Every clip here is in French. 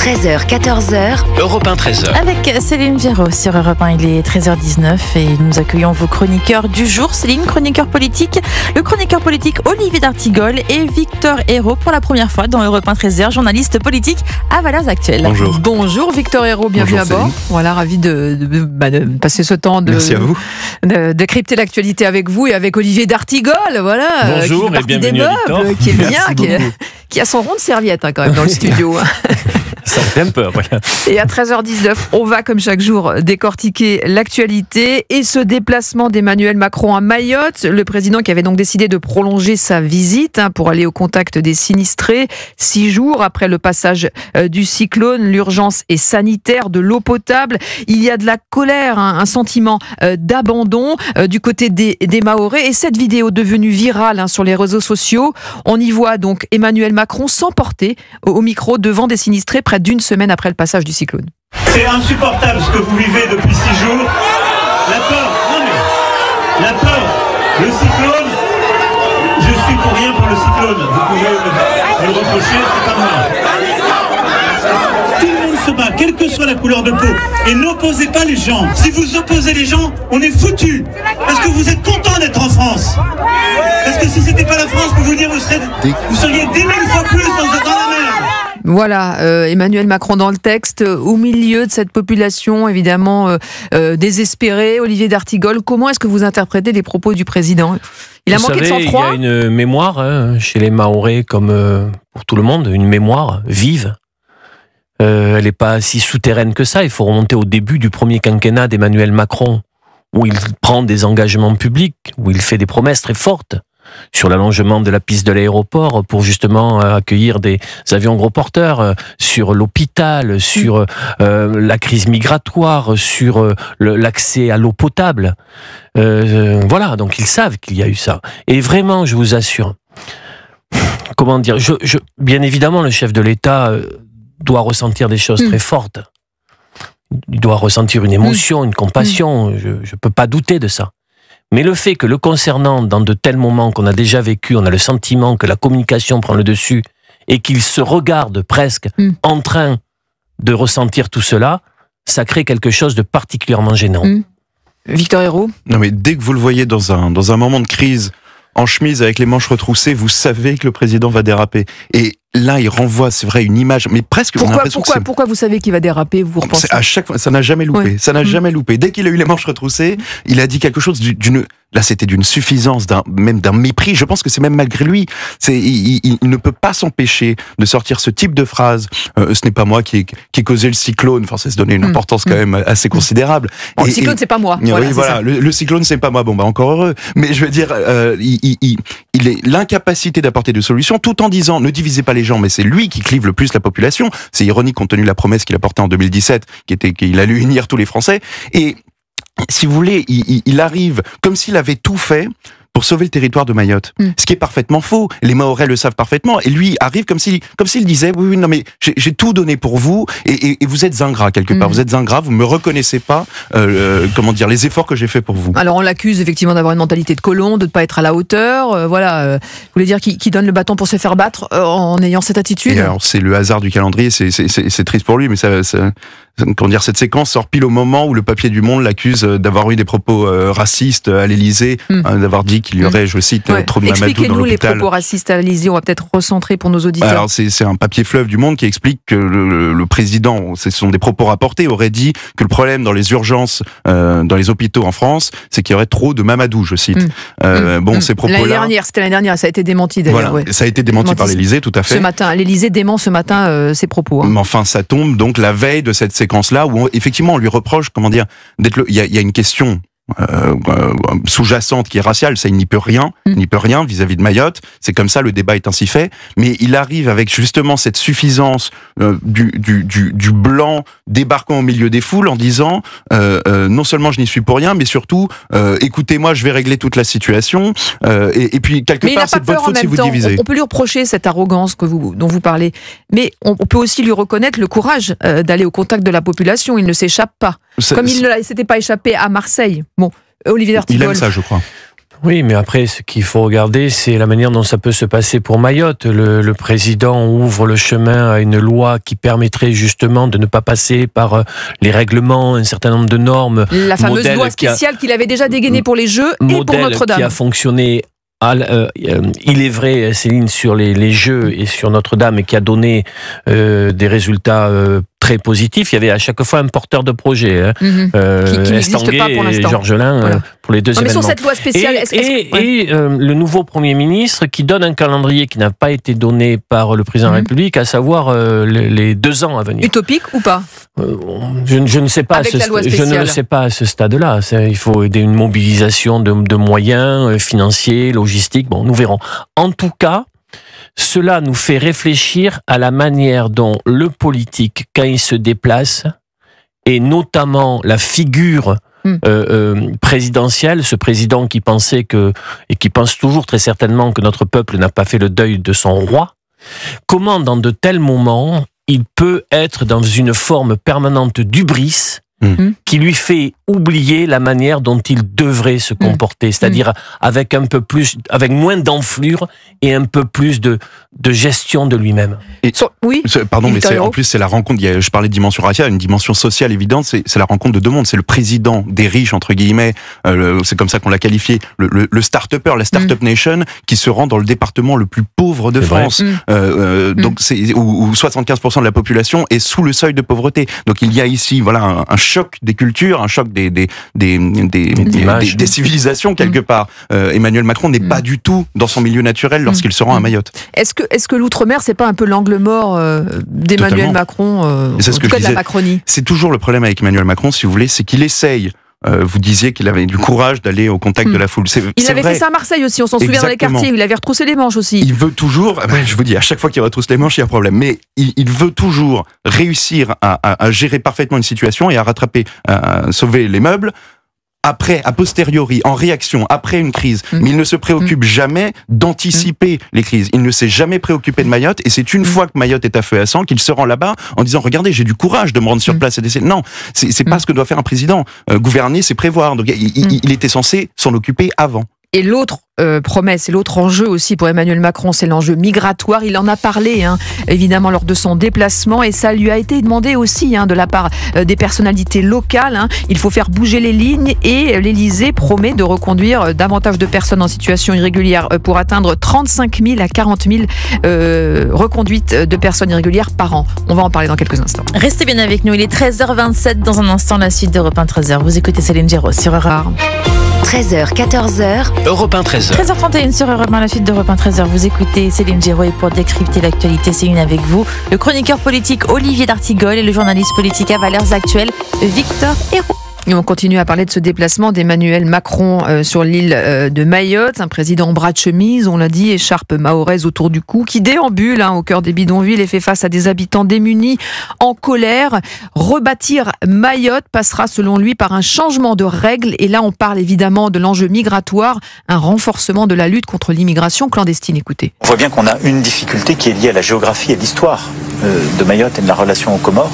13h, 14h. Europe 1, 13h. Avec Céline Géraud sur Europe 1, il est 13h19 et nous accueillons vos chroniqueurs du jour. Céline, chroniqueur politique, le chroniqueur politique Olivier d'Artigol et Victor Hérault pour la première fois dans Europe 1, 13h, journaliste politique à Valeurs Actuelles. Bonjour. Bonjour Victor Hérault, bienvenue Bonjour, à bord. Céline. Voilà, ravi de passer ce temps Merci à vous. de crypter l'actualité avec vous et avec Olivier d'Artigol, voilà. Bonjour qui fait et partie bienvenue des à meubles, Victor. qui est bien, Merci qui a son rond de serviette quand même dans le studio. Ça fait un peu, voilà. Et à 13h19, on va comme chaque jour décortiquer l'actualité et ce déplacement d'Emmanuel Macron à Mayotte, le président qui avait donc décidé de prolonger sa visite pour aller au contact des sinistrés. 6 jours après le passage du cyclone, l'urgence est sanitaire, de l'eau potable. Il y a de la colère, un sentiment d'abandon du côté des Mahorais. Et cette vidéo devenue virale sur les réseaux sociaux, on y voit donc Emmanuel Macron s'emporter au micro devant des sinistrés près d'une semaine après le passage du cyclone. C'est insupportable ce que vous vivez depuis 6 jours. La peur, le cyclone, je suis pour rien pour le cyclone. Vous pouvez me le reprocher, c'est pas moi. Tout le monde se bat, quelle que soit la couleur de peau. Et n'opposez pas les gens. Si vous opposez les gens, on est foutus. Parce que vous êtes contents d'être en France. Parce que si c'était pas la France, pour vous dire, vous seriez 10 000 fois plus dans la merde. Voilà, Emmanuel Macron dans le texte, au milieu de cette population évidemment désespérée. Olivier d'Artigol, comment est-ce que vous interprétez les propos du président ? Il a manqué de sang-froid ? Il y a une mémoire chez les Mahorais, comme pour tout le monde, une mémoire vive. Elle n'est pas si souterraine que ça. Il faut remonter au début du premier quinquennat d'Emmanuel Macron, où il prend des engagements publics, où il fait des promesses très fortes sur l'allongement de la piste de l'aéroport pour justement accueillir des avions gros porteurs, sur l'hôpital, sur la crise migratoire, sur l'accès à l'eau potable. Voilà, donc ils savent qu'il y a eu ça. Et vraiment, je vous assure, comment dire, bien évidemment, le chef de l'État doit ressentir des choses très fortes. Il doit ressentir une émotion, une compassion, je ne peux pas douter de ça. Mais le fait que le concernant dans de tels moments qu'on a déjà vécu, on a le sentiment que la communication prend le dessus et qu'il se regarde presque en train de ressentir tout cela, ça crée quelque chose de particulièrement gênant. Victor Hérault ? Non mais dès que vous le voyez dans un moment de crise, en chemise avec les manches retroussées, vous savez que le président va déraper. Et là, il renvoie, c'est vrai, une image, mais presque. Pourquoi vous savez qu'il va déraper, vous repensez ? À chaque fois, ça n'a jamais loupé. Ouais. Ça n'a jamais loupé. Dès qu'il a eu les manches retroussées, il a dit quelque chose là, c'était d'une suffisance, même d'un mépris. Je pense que c'est même malgré lui. Il ne peut pas s'empêcher de sortir ce type de phrase. Ce n'est pas moi qui ai causé le cyclone. Enfin, c'est se donner une importance quand même assez considérable. Bon, le cyclone, c'est pas moi. Voilà, le cyclone, c'est pas moi. Bon, encore heureux. Mais je veux dire, il est l'incapacité d'apporter de solutions, tout en disant, ne divisez pas les gens, mais c'est lui qui clive le plus la population. C'est ironique compte tenu de la promesse qu'il a portée en 2017, qu'il allait unir tous les Français. Et si vous voulez, il arrive comme s'il avait tout fait pour sauver le territoire de Mayotte. Ce qui est parfaitement faux. Les Mahorais le savent parfaitement. Et lui arrive comme s'il disait, oui, non mais j'ai tout donné pour vous et vous êtes ingrat quelque part. Vous êtes ingrat, vous me reconnaissez pas, les efforts que j'ai fait pour vous. Alors on l'accuse effectivement d'avoir une mentalité de colon, de ne pas être à la hauteur. Vous voulez dire qu'il donne le bâton pour se faire battre en ayant cette attitude ? Et alors c'est le hasard du calendrier, c'est triste pour lui, mais cette séquence sort pile au moment où le papier du Monde l'accuse d'avoir eu des propos racistes à l'Élysée, d'avoir dit qu'il y aurait, je cite, trop de Mamadou dans l'hôpital. Expliquez-nous les propos racistes à l'Élysée, on va peut-être recentrer pour nos auditeurs. Alors c'est un papier fleuve du Monde qui explique que le président, ce sont des propos rapportés, aurait dit que le problème dans les urgences, dans les hôpitaux en France, c'est qu'il y aurait trop de Mamadou, je cite. Ces propos-là... C'était l'année dernière, ça a été démenti d'ailleurs. Voilà, ça a été démenti par l'Élysée, tout à fait. Ce matin, l'Élysée dément ce matin ces propos. Mais enfin, ça tombe donc la veille de cette séquence-là où effectivement on lui reproche, d'être il y a une question sous-jacente qui est raciale, ça il n'y peut rien vis-à-vis de Mayotte, c'est comme ça, le débat est ainsi fait, mais il arrive avec justement cette suffisance du blanc débarquant au milieu des foules en disant non seulement je n'y suis pour rien, mais surtout écoutez-moi, je vais régler toute la situation, et puis quelque part c'est de votre faute si vous divisez. On peut lui reprocher cette arrogance dont vous parlez, mais on peut aussi lui reconnaître le courage d'aller au contact de la population, il ne s'échappe pas, comme il ne s'était pas échappé à Marseille. Bon, Olivier d'Artigol. Il aime ça, je crois. Oui, mais après, ce qu'il faut regarder, c'est la manière dont ça peut se passer pour Mayotte. Le président ouvre le chemin à une loi qui permettrait justement de ne pas passer par les règlements, un certain nombre de normes. La fameuse loi spéciale qu'il avait déjà dégainée pour les Jeux et pour Notre-Dame. Qui a fonctionné, il est vrai, Céline, sur les Jeux et sur Notre-Dame, et qui a donné des résultats très positif. Il y avait à chaque fois un porteur de projet, qui n'existe pas pour l'instant. Et Georgelin, pour les deux événements. Mais sur cette loi spéciale, le nouveau Premier ministre qui donne un calendrier qui n'a pas été donné par le président de la République, à savoir les 2 ans à venir. Utopique ou pas? Je ne sais pas. Je ne le sais pas à ce stade-là. Il faut aider une mobilisation de moyens financiers, logistiques. Bon, nous verrons. En tout cas, cela nous fait réfléchir à la manière dont le politique, quand il se déplace, et notamment la figure présidentielle, ce président qui pensait et qui pense toujours très certainement que notre peuple n'a pas fait le deuil de son roi, comment dans de tels moments il peut être dans une forme permanente d'hubris qui lui fait oublier la manière dont il devrait se comporter, c'est-à-dire avec moins d'enflure et un peu plus de gestion de lui-même. Pardon, mais en plus c'est la rencontre. Je parlais de dimension raciale, une dimension sociale évidente. C'est la rencontre de 2 mondes. C'est le président des riches entre guillemets. C'est comme ça qu'on l'a qualifié. Le start-upper, la start-up nation, qui se rend dans le département le plus pauvre de France. Donc où 75% de la population est sous le seuil de pauvreté. Donc il y a ici un choc des cultures, un choc des civilisations quelque part. Emmanuel Macron n'est pas du tout dans son milieu naturel lorsqu'il se rend à Mayotte. Est-ce que l'outre-mer, c'est pas un peu l'angle mort d'Emmanuel Macron, en tout cas de la Macronie? C'est toujours le problème avec Emmanuel Macron, si vous voulez, c'est qu'il essaye. Vous disiez qu'il avait du courage d'aller au contact de la foule. Il avait fait ça à Marseille aussi, on s'en souvient dans les quartiers, il avait retroussé les manches aussi. Il veut toujours, je vous dis, à chaque fois qu'il retrousse les manches, il y a un problème. Mais il veut toujours réussir à gérer parfaitement une situation et à rattraper, à sauver les meubles. Après, a posteriori, en réaction, après une crise. Mais il ne se préoccupe jamais d'anticiper les crises. Il ne s'est jamais préoccupé de Mayotte, et c'est une fois que Mayotte est à feu et à sang qu'il se rend là-bas en disant « Regardez, j'ai du courage de me rendre sur place et d'essayer... » Non, c'est pas ce que doit faire un président. Gouverner, c'est prévoir. Donc, il était censé s'en occuper avant. Et l'autre promesse et l'autre enjeu aussi pour Emmanuel Macron, c'est l'enjeu migratoire. Il en a parlé, évidemment, lors de son déplacement, et ça lui a été demandé aussi de la part des personnalités locales. Il faut faire bouger les lignes, et l'Élysée promet de reconduire davantage de personnes en situation irrégulière pour atteindre 35 000 à 40 000 reconduites de personnes irrégulières par an. On va en parler dans quelques instants. Restez bien avec nous, il est 13h27. Dans un instant, la suite d'Europe 1 13h. Vous écoutez Céline Géraud sur Europe 13h, 14h. Europe 1, 13h. 13h31 sur Europe 1, la suite d'Europe 1, 13h. Vous écoutez Céline Géraud, et pour décrypter l'actualité, Céline avec vous, le chroniqueur politique Olivier d'Artigol et le journaliste politique à Valeurs Actuelles, Victor Hérault. Et on continue à parler de ce déplacement d'Emmanuel Macron sur l'île de Mayotte. Un président en bras de chemise, on l'a dit, écharpe mahoraise autour du cou, qui déambule au cœur des bidonvilles et fait face à des habitants démunis, en colère. Rebâtir Mayotte passera selon lui par un changement de règles. Et là, on parle évidemment de l'enjeu migratoire, un renforcement de la lutte contre l'immigration clandestine. Écoutez. On voit bien qu'on a une difficulté qui est liée à la géographie et l'histoire de Mayotte et de la relation aux Comores,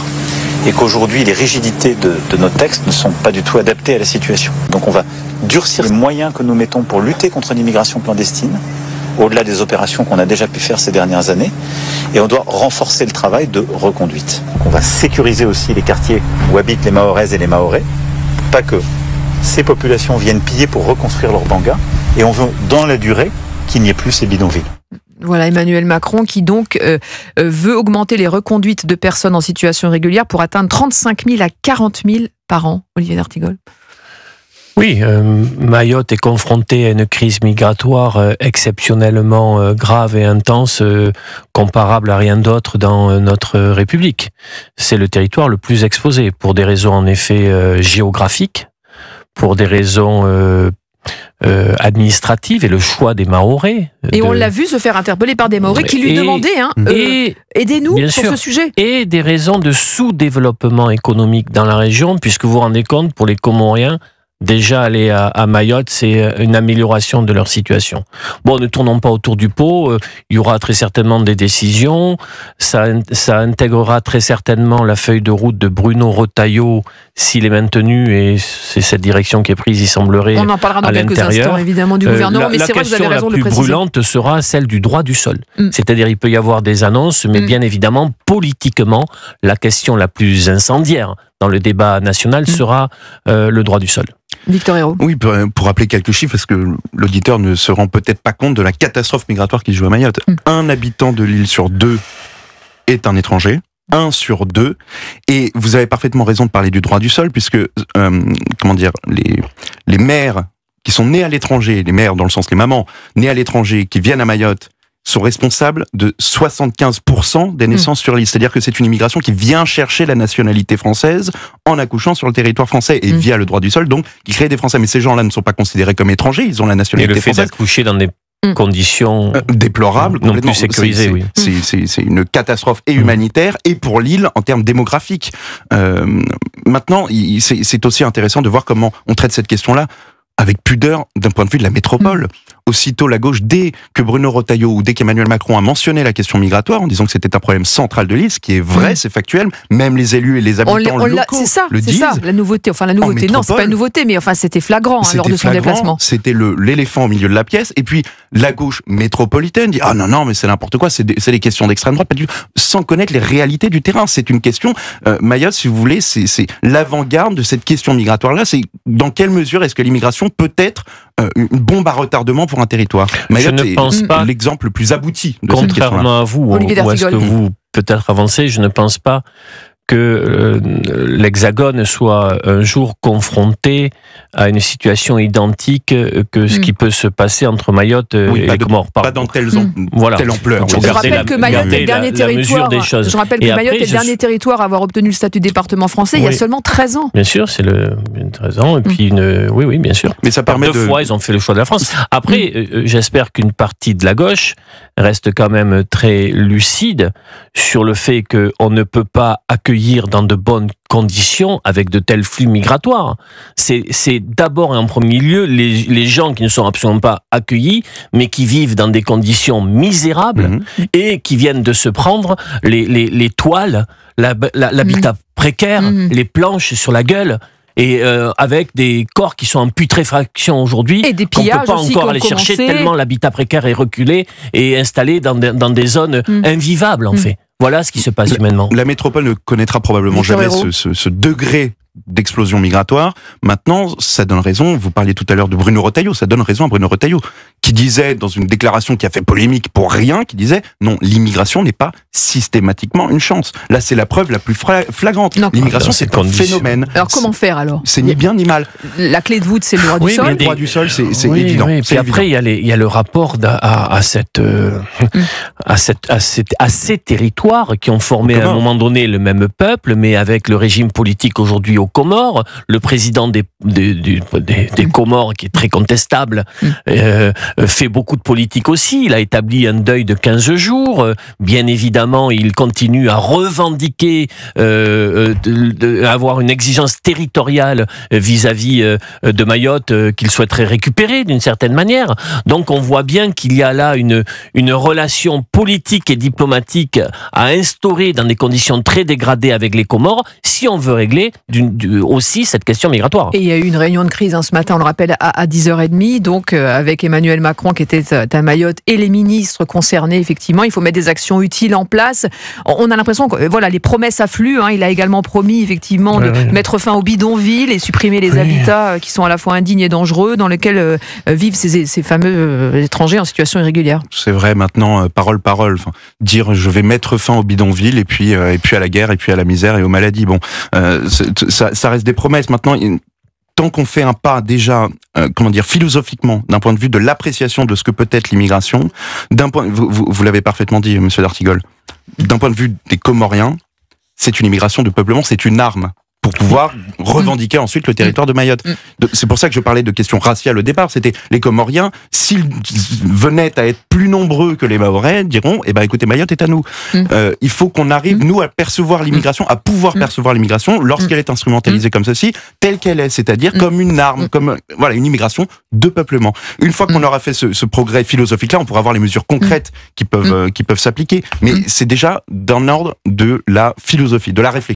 et qu'aujourd'hui les rigidités de nos textes ne sont pas du tout adaptées à la situation. Donc on va durcir les moyens que nous mettons pour lutter contre l'immigration clandestine, au-delà des opérations qu'on a déjà pu faire ces dernières années, et on doit renforcer le travail de reconduite. On va sécuriser aussi les quartiers où habitent les Mahoraises et les Mahorais, pour pas que ces populations viennent piller pour reconstruire leur banga, et on veut dans la durée qu'il n'y ait plus ces bidonvilles. Voilà, Emmanuel Macron qui donc veut augmenter les reconduites de personnes en situation irrégulière pour atteindre 35 000 à 40 000 par an. Olivier d'Artigol. Oui, Mayotte est confrontée à une crise migratoire exceptionnellement grave et intense, comparable à rien d'autre dans notre République. C'est le territoire le plus exposé, pour des raisons en effet géographiques, pour des raisons administrative et le choix des Mahorais. Et on l'a vu se faire interpeller par des Mahorais qui lui demandaient aidez-nous sur ce sujet. Et des raisons de sous-développement économique dans la région, puisque vous vous rendez compte, pour les Comoriens, déjà aller à Mayotte, c'est une amélioration de leur situation. Bon, ne tournons pas autour du pot. Il y aura très certainement des décisions. Ça intégrera très certainement la feuille de route de Bruno Retailleau s'il est maintenu, et c'est cette direction qui est prise, il semblerait. On en parlera dans quelques instants, évidemment, du gouvernement. Mais c'est vrai que vous avez raison de le préciser. La question la plus brûlante sera celle du droit du sol. C'est-à-dire, il peut y avoir des annonces, mais bien évidemment, politiquement, la question la plus incendiaire dans le débat national sera le droit du sol. Victor Hérault. Oui, pour rappeler quelques chiffres, parce que l'auditeur ne se rend peut-être pas compte de la catastrophe migratoire qui se joue à Mayotte. Un habitant de l'île sur 2 est un étranger. 1 sur 2, et vous avez parfaitement raison de parler du droit du sol, puisque les mères qui sont nées à l'étranger, les mères dans le sens les mamans nées à l'étranger qui viennent à Mayotte, sont responsables de 75% des naissances sur l'île. C'est-à-dire que c'est une immigration qui vient chercher la nationalité française en accouchant sur le territoire français et via le droit du sol, donc qui crée des Français. Mais ces gens-là ne sont pas considérés comme étrangers, ils ont la nationalité française. Et le fait d'accoucher dans des conditions déplorables, non plus sécurisées, oui. C'est une catastrophe et humanitaire et pour l'île en termes démographiques. Maintenant, c'est aussi intéressant de voir comment on traite cette question-là avec pudeur d'un point de vue de la métropole. Aussitôt la gauche, dès que Bruno Retailleau ou dès qu'Emmanuel Macron a mentionné la question migratoire en disant que c'était un problème central de l'île, ce qui est vrai, c'est factuel, même les élus et les habitants locaux le disent. C'est ça, la nouveauté. Enfin, la nouveauté, non, c'est pas une nouveauté, mais enfin, c'était flagrant lors de son déplacement. C'était l'éléphant au milieu de la pièce, et puis la gauche métropolitaine dit « Ah non, mais c'est n'importe quoi, c'est des questions d'extrême droite, pas du tout. » Sans connaître les réalités du terrain. C'est une question, Mayotte, si vous voulez, c'est l'avant-garde de cette question migratoire-là. C'est dans quelle mesure est-ce que l'immigration peut être une bombe à retardement pour un territoire. Mayotte je ne pense pas l'exemple le plus abouti de cette question-là. Contrairement à vous, ou est-ce que vous peut-être avancez, je ne pense pas que l'Hexagone soit un jour confronté à une situation identique que ce qui peut se passer entre Mayotte et les Comores. Pas dans telle ampleur. Je rappelle que Mayotte est le dernier territoire. Je rappelle que Mayotte est le dernier territoire à avoir obtenu le statut de département français il y a seulement 13 ans. Bien sûr, c'est 13 ans et puis oui, bien sûr. Mais ça permet deux fois ils ont fait le choix de la France. Après, j'espère qu'une partie de la gauche reste quand même très lucide sur le fait qu'on ne peut pas accueillir dans de bonnes conditions avec de tels flux migratoires. C'est d'abord et en premier lieu les gens qui ne sont absolument pas accueillis, mais qui vivent dans des conditions misérables et qui viennent de se prendre les toiles, l'habitat précaire, les planches sur la gueule. Et avec des corps qui sont en putréfaction aujourd'hui, et des qu'on ne peut pas aussi encore aller chercher tellement l'habitat précaire est reculé et installé dans des zones invivables en fait. Voilà ce qui se passe humainement. La métropole ne connaîtra probablement jamais ce degré d'explosion migratoire. Maintenant, ça donne raison, vous parliez tout à l'heure de Bruno Retailleau, ça donne raison à Bruno Retailleau, qui disait, dans une déclaration qui a fait polémique pour rien, qui disait, non, l'immigration n'est pas systématiquement une chance. Là, c'est la preuve la plus flagrante. L'immigration, c'est un phénomène. Alors, comment faire, alors ? C'est ni bien ni mal. La clé de voûte, c'est le droit du sol. Le droit du sol, c'est évident. Oui. Puis après, il y a le rapport à ces territoires qui ont formé à un moment donné le même peuple, mais avec le régime politique aujourd'hui aux Comores, le président des Comores, qui est très contestable, fait beaucoup de politique aussi. Il a établi un deuil de 15 jours. Bien évidemment, il continue à revendiquer, avoir une exigence territoriale vis-à-vis de Mayotte qu'il souhaiterait récupérer d'une certaine manière. Donc on voit bien qu'il y a là une relation politique et diplomatique à instaurer dans des conditions très dégradées avec les Comores, si on veut régler aussi cette question migratoire. Et il y a eu une réunion de crise ce matin, on le rappelle, à 10h30, donc avec Emmanuel Macron qui était à Mayotte et les ministres concernés, effectivement. Il faut mettre des actions utiles en place. On a l'impression que les promesses affluent. Il a également promis, effectivement, de mettre fin aux bidonvilles et supprimer les habitats qui sont à la fois indignes et dangereux, dans lesquels vivent ces fameux étrangers en situation irrégulière. C'est vrai, maintenant, parole. Dire je vais mettre fin aux bidonvilles et puis à la guerre et puis à la misère et aux maladies. Bon, ça reste des promesses. Maintenant, tant qu'on fait un pas déjà, philosophiquement, d'un point de vue de l'appréciation de ce que peut être l'immigration, vous l'avez parfaitement dit, Monsieur d'Artigol, d'un point de vue des Comoriens, c'est une immigration de peuplement, c'est une arme. pour pouvoir revendiquer ensuite le territoire de Mayotte. C'est pour ça que je parlais de questions raciales au départ. C'était les Comoriens, s'ils venaient à être plus nombreux que les Mahorais, diront, eh ben, écoutez, Mayotte est à nous. Il faut qu'on arrive, nous, à percevoir l'immigration, à pouvoir percevoir l'immigration lorsqu'elle est instrumentalisée comme ceci, telle qu'elle est, c'est-à-dire comme une arme, comme, voilà, une immigration de peuplement. Une fois qu'on aura fait ce progrès philosophique-là, on pourra avoir les mesures concrètes qui peuvent s'appliquer. Mais c'est déjà d'un ordre de la philosophie, de la réflexion.